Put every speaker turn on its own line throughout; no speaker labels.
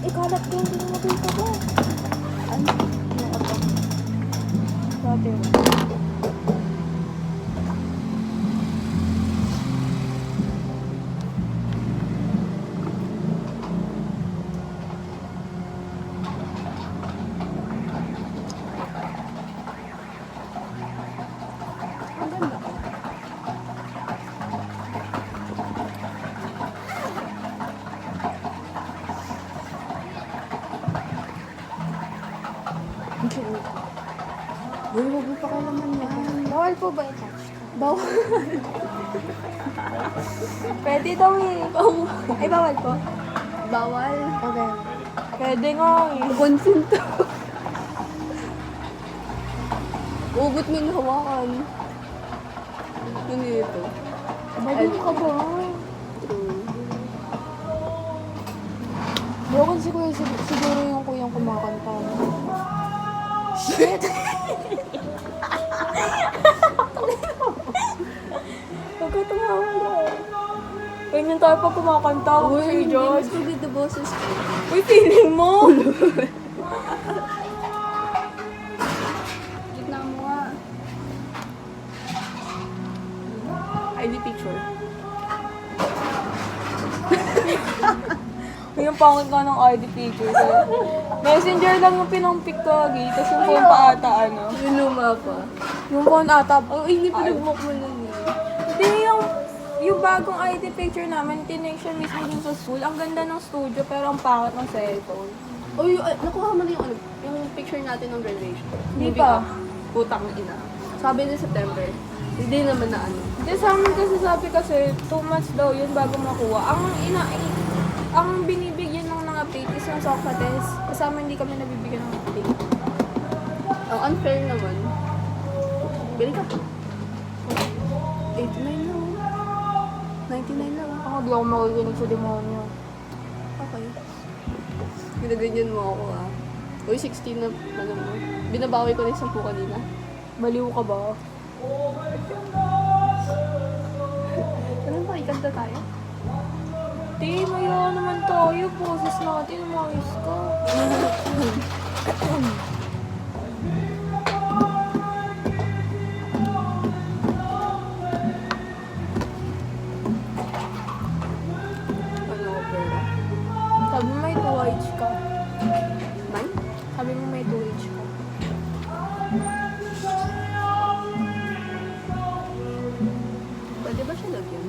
ikalat ko yung pinakita ko. Ano? Yung ako. Dati mo.
Ang ganda.
Uy, wag mo pa kailaman yan. Bawal po ba i-touch? Bawal. Pwede daw eh. Ay, bawal po.
Bawal.
Okay. Pwede nga eh.
Consent to. Ugot mo yung hawakan. Ano ito?
Baliw ka ba?
True.
Broken siguro yung kuyang kumakanta. Shit! Huwag ka tumawa daw. Ganyan tayo pag kumakanta.
Uy,
Uy,
hindi
Diyos.
mas good the boses ko.
Uy, feeling mo!
Gitna mo nga. ID picture.
Yung pangit nga ng ID picture. Messenger lang yung pinampik ko lagi. Tapos yung phone pa ata, ano.
Yung luma pa.
Yung phone ata.
Oh, hindi pinagmok mo lang eh.
Hindi, yung bagong ID picture namin, tinake siya mismo dun sa school. Ang ganda ng studio, pero ang pangit ng cellphone.
Oh, nakuha mo na yung, yung picture natin ng graduation.
Hindi
Movie
pa.
ka. Putang ina. Sabi na September. Hindi naman na ano.
Hindi, sa amin kasi sabi kasi, 2 months daw yun bago makuha. Ang binibigyan ng update is yung SOCA test. Kasama hindi kami nabibigyan ng update.
Ang unfair naman. Bili ka pa. 89 lang. 99 lang.
Ako, di ako makikinig sa demonyo.
Okay. Ginaganyan mo ako ah. Uy, 16 na, ano mo. Binabawi ko na yung 10 kanina.
Baliw ka ba?
Ano ba, ikanta tayo?
Di, maya naman tayo. Boses natin, umayos ka.
Ano, opera?
Sabi mo may 2H ka.
Nine?
Sabi mo may 2H ka.
Pwede ba siya lagyan?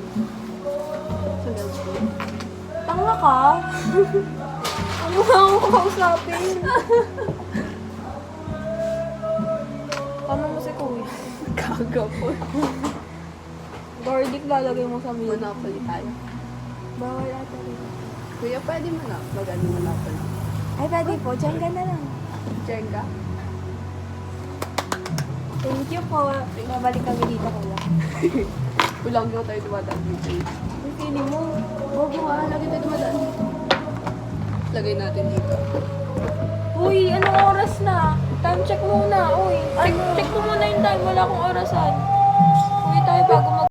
Sa milkshake?
Tanga ka? Ano nga ako kausapin? Tanong mo si Kuya.
Kaga po.
Garlic lalagay mo sa milk.
Monopoly tayo.
Bawal ata rin.
Kuya, pwede mo na mag-ano Monopoly.
Ay, pwede po. Diyan ka na lang.
Jenga?
Thank you po. Babalik kami dito, Kuya.
Ulang yung tayo dumadaan dito.
Ang feeling mo.
Bobo nga, lagi tayo dumadaan dito. Lagay natin dito.
Uy, anong oras na? Time check muna. Uy, check mo muna yung time. Wala akong orasan. Uy, tayo bago mag...